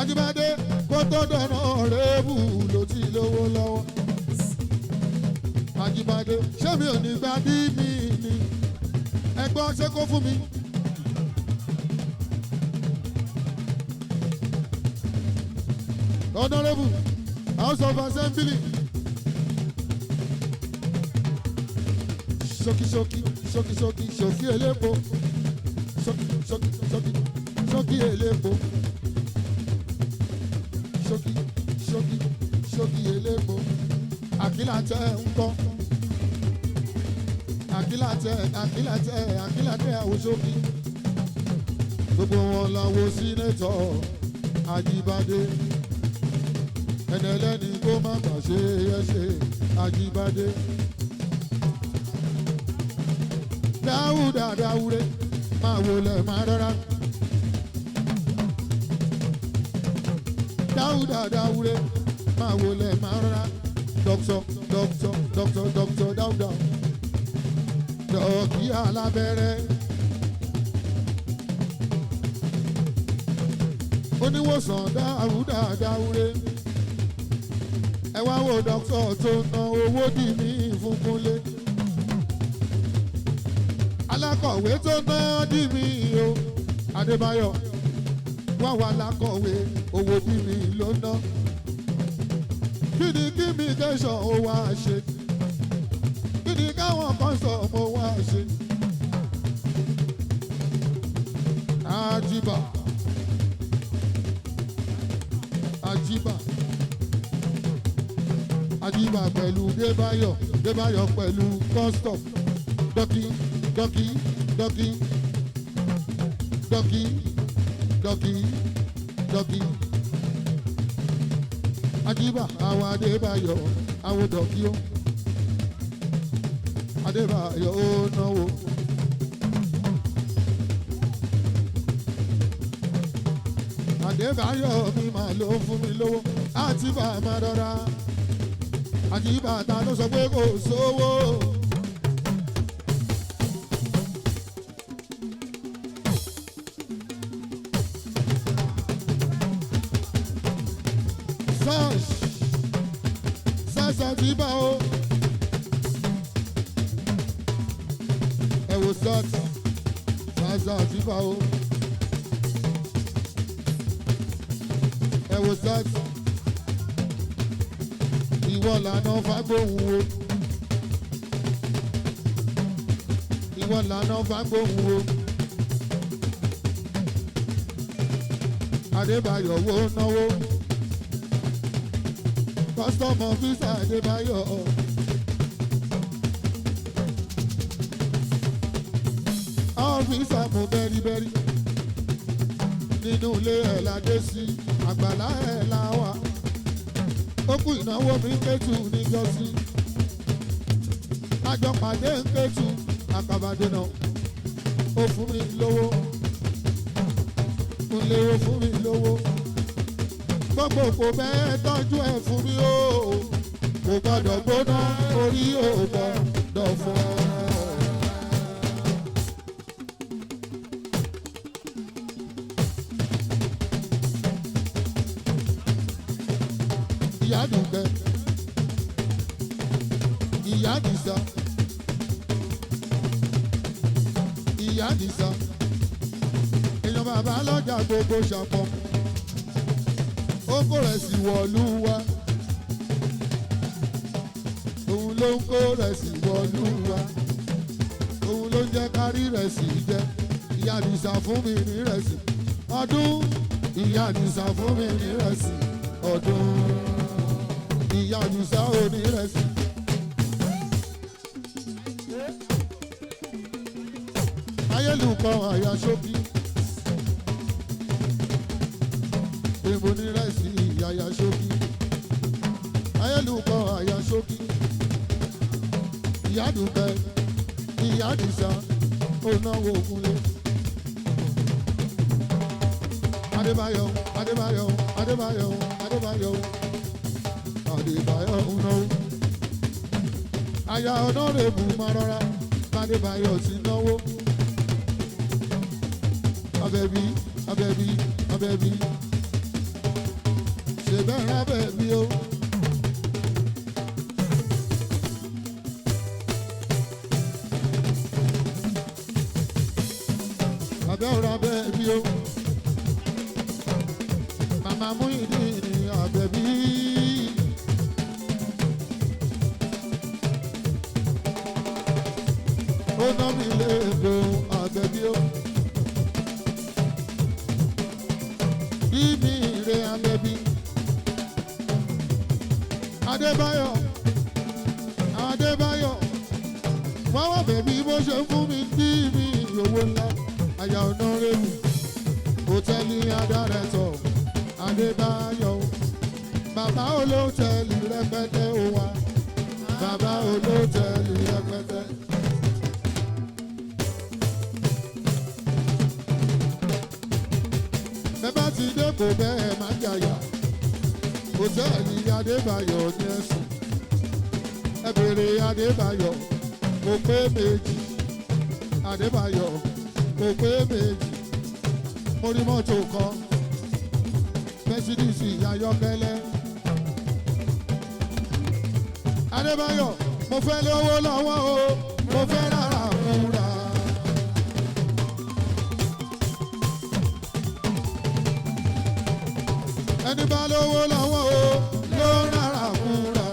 Àjíbádé kó tó dáná rébù ló ti lówó lọ́wọ́. Àjíbádé ṣé mi ò ní gbà bí mi ni ẹgbọ́n ṣé kó fún mi. Honorable House of Assembly. Ṣọ̀kí elépo. Ṣọ̀kí elépo. Ṣọ̀kí elépo. Àkílàtẹ̀ ń kọ́. Àkílàtẹ̀ àwọn Ṣọ̀kí. Gbogbo wọn làwọn sínétọ̀ Àjíbádé. Ẹni ẹlẹ́ni kó má bà ṣe é ṣe Àjíbádé. Dáwúre máa wọlé máa rọra. Dáwúre máa wọlé máa rọra. Dókítà Dáúdà. Dọ̀kí alábẹ́rẹ́. Oníwòsàn Dáwúre. Ẹ wá wo dókítà tó ná owó dì mí fún Kúnlé. Alákọ̀wé tó ná dì mí o Adébáyọ̀. Wá wá lákọ̀wé owó dì mí ló ná. Kí ni communication ó wá ṣe? Kí ni káwọn kan sọ mo wá ṣe? Àjíbà pẹ̀lú Débáyọ̀ pẹ̀lú custom. Dọ́kí. Àjíbà àwọn Adébáyọ̀ àwọn dọ́kí ó. Adébáyọ̀ ó náwó. Adébáyọ̀ mi máa ló fún mi lówó àti bá a máa rọra. Àjíbà ta ló sọ pé kò sówó. Àjíbà o. Ẹ wo sọ́ọ̀tì Àjíbà o. Ẹ wo sọ́ọ̀tì. Ìwọ lànà fagbóhùn o. Adébáyọ̀ wo náwó. Custom officer Adébáyọ̀. Officer mo bẹ́rí. Nínú ilé ẹ̀ ládé sí, àgbàlá ẹ̀ láwà. Ó kú ìnáwó mi ń Kétu níjọ́sí. Àjọpàdé ń Kétu àkàbàdé náà. Ó fún mi lówó. Kúnlé ó fún mi lówó. Gbogbo kò bẹ́ẹ̀ tọ́jú ẹ̀ fún mi o. Kò gbọ́dọ̀ gbóná orí ò gbọ́dọ̀ fọ́. Ìyá Dùgbẹ́, Ìyá Dìsá, èèyàn bàbá lọ́jà gbogbo ṣàpọ̀. Ó kó rẹ̀ sí wọ̀lú wa. Òun ló ń kó rẹ̀ sí wọlú wa òun ló ń jẹ́ kárí rẹ̀ sí jẹ́ ìyá àdìsá fún mi ní rẹ̀ sí ọdún ìyá àdìsá fún mi ní rẹ̀ sí ọdún ìyá àdìsá ò ní rẹ̀ sí. ayélujọ́ àyà ṣókí èmo ní rẹ̀ sí àyà ṣókí ayélujọ́ àyà ṣókí ìyá dùbẹ́ ìyá àdìsá ó náwó ògúnlé. Adébáyọ̀ Adébáyọ̀ Adébáyọ̀ Adébáyọ̀ Adébáyọ̀ náwó. Aya ọ̀nàrẹ́bù máa rọra Adébáyọ̀ ti náwó. Abẹ́bí Abẹ́bí Abẹ́bí ṣe bẹ́ẹ̀ rán Abẹ́bí o. Abẹ́ ọ̀rọ̀ Abẹ́bí o. Màmá Muyideen Abẹ́bí. Ó ná mi léèdò Abẹ́bí o. Bíbí ire Abẹ́bí. Adébáyọ̀ Adébáyọ̀ wọ́n wá bẹ̀bí bó ṣe fún mi bí mi owó ńlá. Aya ọ̀nàrẹ́bù hòtẹ́ẹ̀lì adárẹ̀tọ̀ Adébáyọ̀ bàbá olóòtẹ́ẹ̀lì rẹpẹtẹ ó wá bàbá olóòtẹ́ẹ̀lì rẹpẹtẹ. bẹ́ẹ̀ bá ti dé kò bẹ́ẹ̀ má jàyà hòtẹ́ẹ̀lì Adébáyọ̀ ní ẹ̀sùn ẹ bèrè Adébáyọ̀ kò pé méjì Adébáyọ̀ kò pé méjì mo rí mọ́tò kan Mercedes ayọ́kẹ́lẹ́. Adébáyọ̀ mo fẹ́ lówó lọ́wọ́ o mo fẹ́ rárá múra. ẹni bá lówó lọ́wọ́ o ló rárá múra.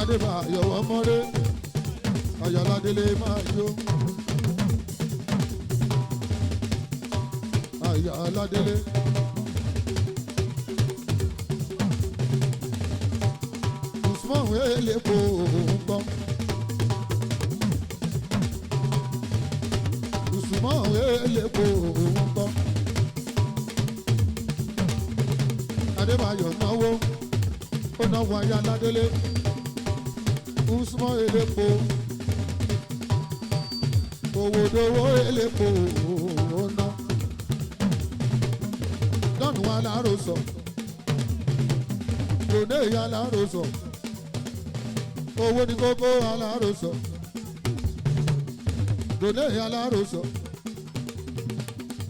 Adébáyọ̀ ọmọdé Ayọ̀ládélé máa jó Ayọ̀ládélé. Usman elépo gbọ́ Usman elépo gbọ́ Adébáyọ̀ náwó ó náwó Ayọ̀ládélé. Usman elépo owódowó elépo ọ̀nà dọ́nù alárosọ lóde alárosọ owó ní kókó alárosọ lóde alárosọ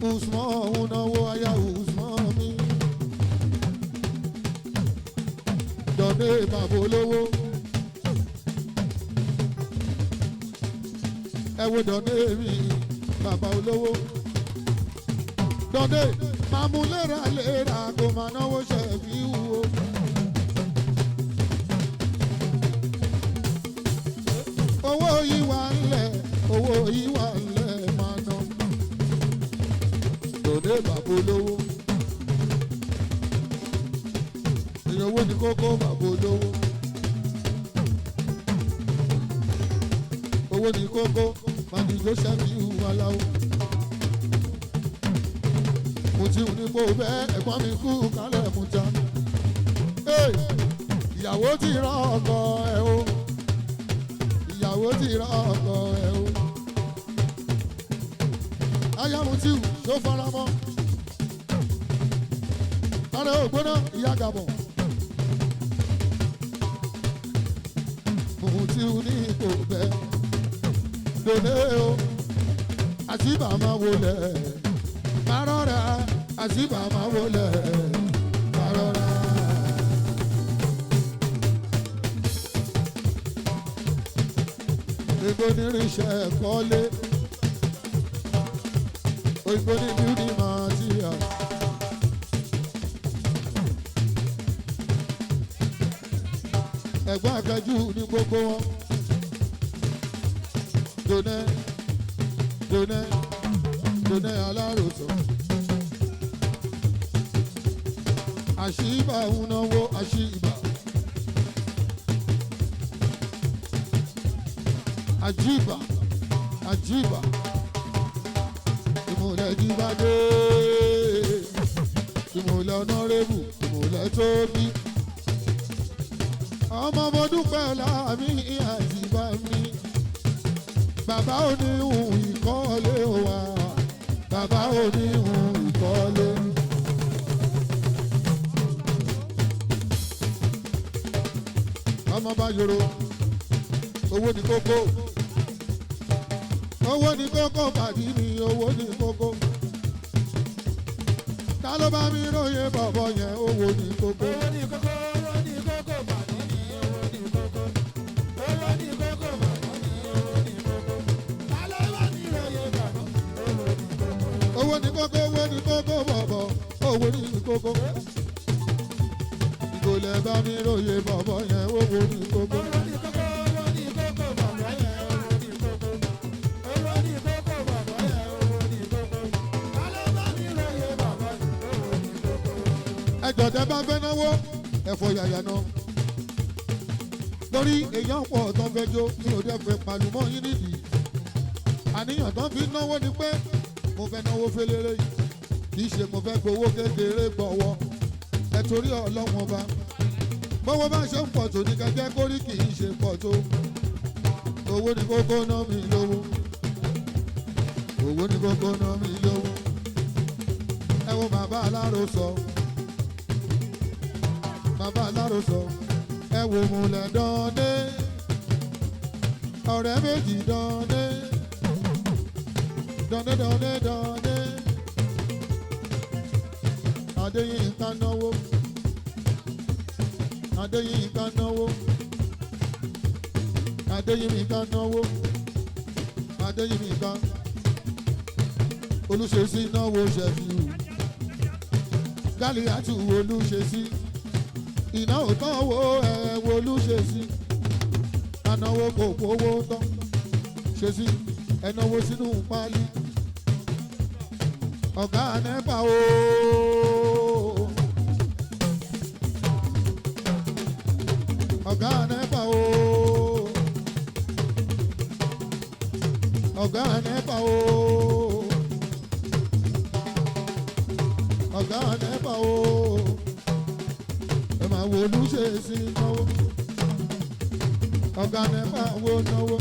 Usman náwó aya Usman mi dọ̀dé bàbá olówó. Ẹ wo dọ̀dé mi bàbá olówó dọ̀dé máa mú léraléra kó máa náwó ṣe fi wúwo. owó yìí wà ńlẹ̀ owó yìí wà ńlẹ̀ máa ná dọ̀dé bàbá olówó. èyí owó ní kókó bàbá olówó. owó ní kókó màdì Joseph ìhùwà láwù. mo ti ní kó bẹ́ẹ̀ ẹ̀gbọ́n mi kú kálẹ̀ mú ta. ìyàwó ti rán ọkọ ẹ̀ o ìyàwó ti rán ọkọ ẹ̀ o. aya Mutiu tó fara mọ́. ara ògbóná ìyá Gabon. Mutiu ní kó bẹ́ẹ̀. Dòdè o àti bàmá wọlé máa rọra àṣìbà máa wọlé máa rọra. òyìnbó ní irinṣẹ́ kọ́lé òyìnbó ní building material. ẹ̀gbọ́n akẹ́jù ní gbogbo wọn. Dònẹ́ aláròsọ. Àṣìbà ń náwó àṣìbà. Àjíbà. Ìmùlẹ̀ jíbádé. Ìmùlẹ̀ ọ̀nàrẹ́bù. Ìmùlẹ̀ tóbi. Ọmọ mo dúpẹ́ láàmì àjíbà mi. Bàbá oníhùn ìkọ́lé wa. Bàbá oníhùn ìkọ́lé. Ọmọ bá yòrò. Owó ní kókó. Owó ní kókó pàdí mi. Owó ní kókó. Ta ló bá mi róye bọ̀bọ̀ yẹn? Owó ní kókó. Owó ní kókó, owó ní kókó pàdé mi. Owó ní kókó. Owó ní kókó pàdé mi. Owó ní kókó. Ta ló bá mi róye bọ̀bọ̀? Owó ní kókó. Owó ní kókó bọ̀bọ̀. Owó ní kókó. Ìgòlẹ̀ bá mi róye bọ̀bọ̀ yẹn. Owó ní kókó. Owó ní kókó, owó ní kókó bọ̀bọ̀ yẹn. Owó ní kókó. Owó ní kókó bọ̀bọ̀ yẹn. Owó ní kókó. Ta ló bá mi róye bọ̀bọ̀? Owó ní kókó. Ẹjọ́ tẹ́ bá fẹ́ náwó ẹ̀fọ́ yàyà náà. Lórí èèyàn pọ̀ tó ń fẹ́ jó mi ò dẹ́ fẹ́ pàlùmọ́ yín nídìí. Àníyàn tó ń fi náwó ni pé mo fẹ́ náwó fẹ́lẹ́rẹ́ yìí. Kì í ṣe mo fẹ́ gbowó kékeré gbọ̀wọ́. Ẹ torí Ọlọ́run ọba. Bówó bá ṣe ń pọ̀ tó ní kẹ́kẹ́ kórí kì í ṣe pọ̀ tó. Owó ní kókó ná mi lówó. Owó ní kókó ná mi lówó. Ẹ wo bàbá aláròsọ. Bàbá aláròsọ. Ẹ wo múlẹ̀ dánlé. Ọ̀rẹ́ méjì dánlé. Dánlé. Adéyínká náwó. Adéyínká náwó. Adéyínká náwó. Adéyínká. Olúṣesí náwó ṣẹ̀fíù. Gálíyàtù Olúṣesí. Ìnáwó tánwó ẹ̀wọ̀ Olúṣesí. Anáwó kò kówó tán. Ṣesí ẹnáwó sínú páálí. Ọ̀gá nẹ́pà ooo. Ọ̀gá nẹ́pà ooo. Ọ̀gá nẹ́pà ooo. Ọ̀gá nẹ́pà ooo. Ẹ máa wo Olúṣesí náwó. Ọ̀gá nẹ́pà wo náwó.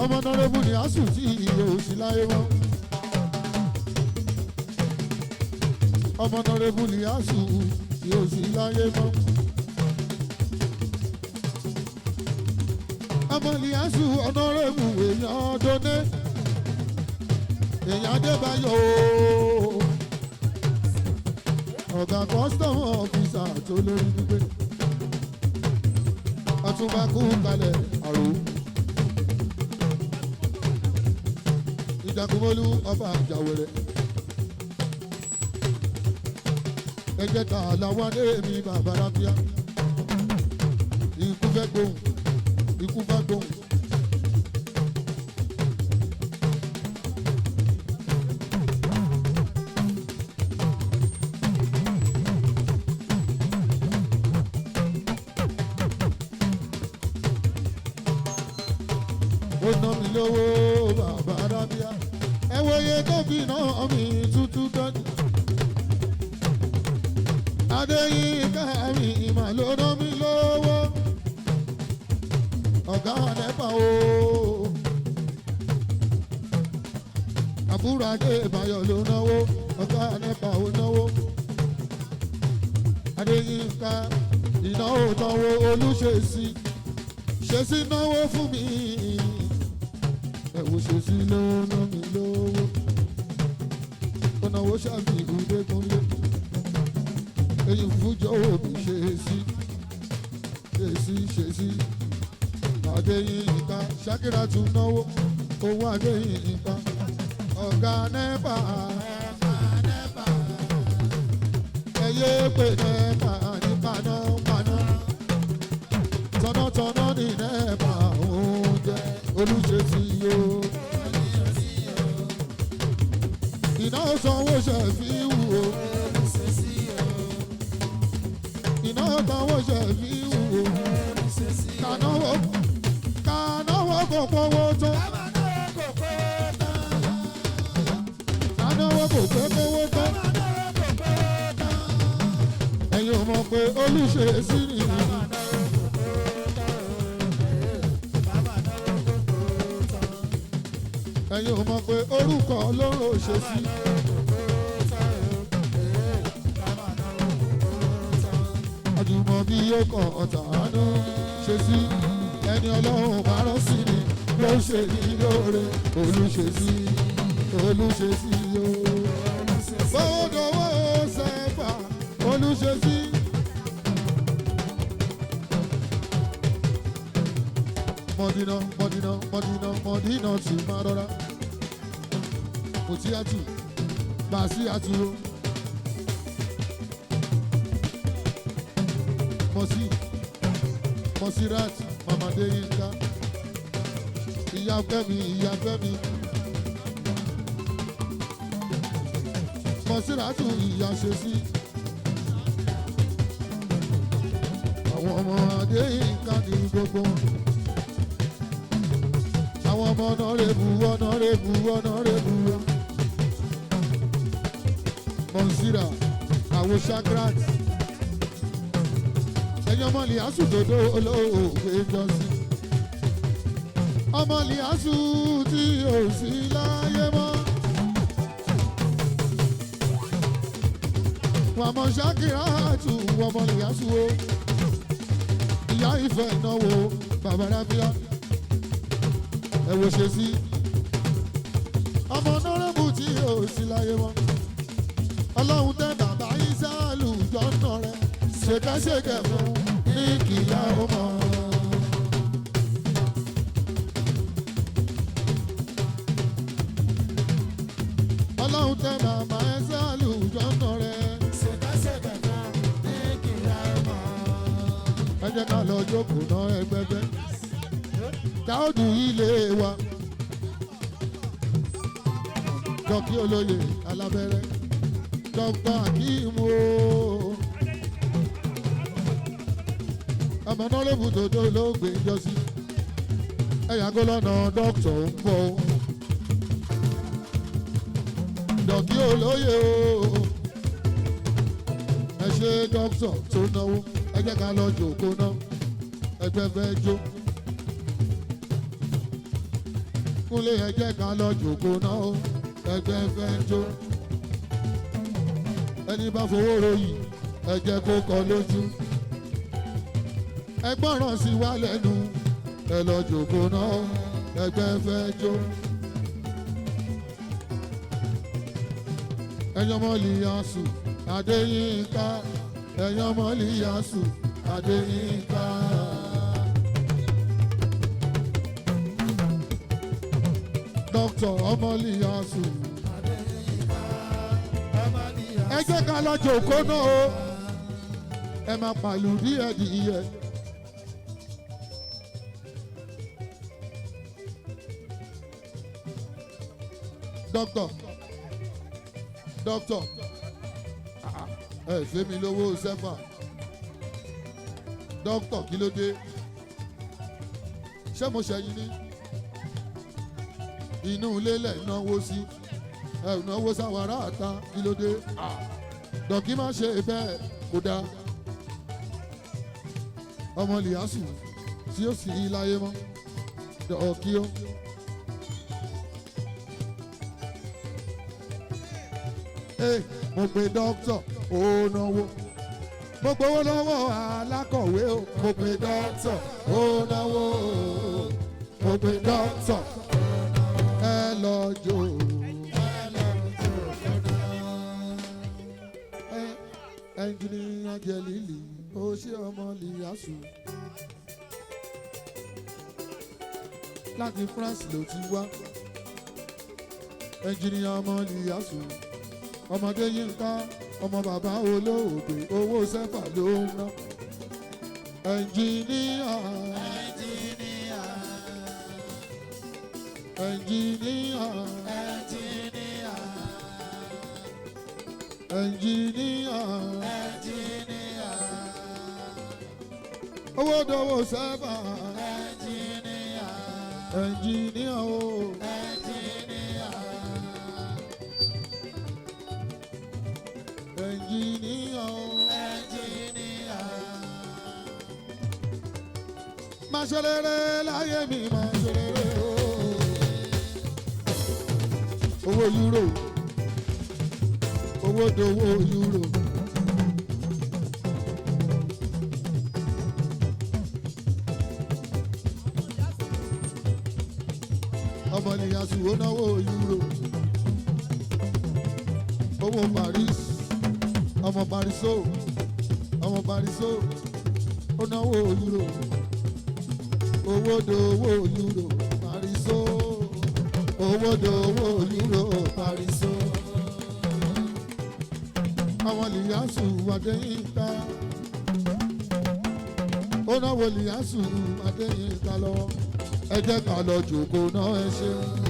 Ọmọ nọ́rẹ́bù ni àsùn tí iye òsì láyé wọn. Ọmọ nọ́rẹ́bù ni àsùn tí òsì láyé wọn. Ọmọ ni àsùn ọ̀nọ́rẹ́bù èèyàn dóné. Èèyàn Adébáyọ̀ ooo. Ọ̀gá kọ́sítọ́mù ọ̀fíìsà tó lórí gbígbé. Ọ̀túnba kú kalẹ̀ àrò. Ìdàkùnmọ́lú ọba àjàwẹ̀rẹ̀. Ẹgbẹ́ ta làwọn ẹ̀mí bàbá rábíà. Ikú fẹ́ gbóhùn. Ikú fẹ́ gbóhùn. Ó ná mi lówó bàbá rábíà. Ẹ wo iye tó fi náà mi tútú dọ́jú. Adéyínká mi ìmà ló ná mi lówó. Ọ̀gá nẹ́pà ooo. Àbúrò Adébáyọ̀ ló náwó. Ọ̀gá nẹ́pà ó náwó. Adéyínká ìnáwó náwó Olúṣesí. Ṣesí náwó fún mi. ẹ̀wò ṣe sí lóná mi lówó ọ̀nàwó ṣàbí ìdẹ́kunlé èyí fújọ́ òbí ṣe sí Adéyínká Ṣakira tún náwó owó Adéyínká ọ̀gá nẹ́pà ẹyẹ pé nẹ́pà ní panápaná tọ́nátọ́ná ní nẹ́pà oúnjẹ olùṣèṣì yóò iná sanwó ṣẹ̀fí wù ó iná sanwó ṣẹ̀fí wù ó kanáwó kò pọ́wọ́ tó kanáwó kò pé pọ́wọ́ tó ẹ̀yin ò mọ̀ pé olùṣèṣì nìyí. ẹ̀yin ò mọ̀ pé orúkọ ló ń ṣe sí. Àjùmọ̀bí yóò kàn ọ̀tàánú ṣe sí. Ẹni Ọlọ́run bá rán sí ni ló ṣe ní lóore. Olùṣèṣì yóò. Bọ́dọ̀wọ́ sẹ́fà Olùṣèṣì. Mọ̀dínà tì máa rọra. Mùtíátù, Bàsíátù o. Mọ̀sírat, Màmá Adéyínká. Ìyá Fẹ́mi. Mọ̀sírátù ìyá ṣe sí. Àwọn ọmọ Adéyínká ní gbogbo wọn. Àwọn ọmọ ọ̀nàrẹ́bù Mọ̀nsíra àwọn Shakrat ẹ̀yin ọmọ Líásù dòdò olóògbé jọ́sí ọmọ Líásù tí ò sí láyé mọ́ wọn mọ Ṣakiratu ọmọ Líásù o ìyá Ifẹ̀ náwó bàbá rábíà ẹ̀wò ṣe sí ọmọ ọ̀nàrẹ́bù tí ò sí láyé mọ́ ọlọ́run tẹ́ bàbá Ìsàlù jọ́nà rẹ̀ ṣèkẹ́ṣèkẹ́ fún ní kìlá ọmọ. ọlọ́run tẹ́ bàbá Ìsàlù jọ́nà rẹ̀ ṣèkẹ́ṣèkẹ́ fún ní kìlá ọmọ. ẹ jẹ́ ká lọ jókòó náà ẹgbẹ́gbẹ́ dáòdù ilé wa dọ́kí olóyè alábẹ́rẹ́ dọ́kítà Akíìmù ọmọ nọ́lẹ́bù tòjó ló gbé jọ́sí ẹ̀yà gólọ́nà dọ́kítà ń bọ̀ dọ́kí olóyè ẹ ṣe dọ́kítà tó náwó ẹ jẹ́ ká lọ jòkó náà ẹgbẹ́ fẹ́ jó. Kúnlé ẹ jẹ́ ká lọ jòkó náà ẹgbẹ́ fẹ́ jó. Ẹni bá fowó ròyìn ẹ jẹ́ kó kọ lójú. Ẹ gbọ́ràn sí wa lẹ́nu ẹ lọ jòkó náà ẹgbẹ́ fẹ́ jó. Ẹ̀yin ọmọ Líásù Adéyínká ẹ̀yin ọmọ Líásù Adéyínká. Dr. ọmọ Líásù ẹ jẹ́ ká lọ jòkó náà o ẹ máa pàlù díẹ̀díẹ̀. Dr. ẹ ṣe mi lówó sẹ́fà Dr. kí ló dé ṣé mo ṣẹ̀yìn ní inú ilé lẹ̀ náwó sí ẹ náwó sáwọn ará àta kí ló dé dọ̀kí má ṣe bẹ́ẹ̀ kó dáa ọmọ Líásù tí ó sì láyé mọ́ dọ̀kí ó. Mo pe dókítà ó náwó mo gbowó lọ́wọ́ alákọ̀wé o mo pe dókítà ó náwó mo pe dókítà. lọ jò. Ẹnjìnìyà Jẹ̀lílì ó ṣe ọmọ Líyásù. Láti France ló ti wá. Ẹnjìnìyà ọmọ Líyásù. Ọmọdé Yínká ọmọ bàbá olóògbé owó sẹ́fà ló ń ná. Ẹnjìnìyà. Ẹnjìnìyà. Ẹnjìnìyà. Owó dowó sẹ́fà. Ẹnjìnìyà o. Ẹnjìnìyà o. Máa ṣe rere láyé mi, máa ṣe rere o. Owó euro, owó dowó euro. Ọmọ Líyásù ó náwó euro. Owó Paris, ọmọ Pariso, ọmọ Pariso ó náwó euro. Owó dowó euro Pariso. Owó dowó euro Pariso. Àwọn Líyásù Adéyínká. Ó náwó Líyásù Adéyínká lọ. Ẹ jẹ́ ká lọ jòkó náà ẹ ṣeun.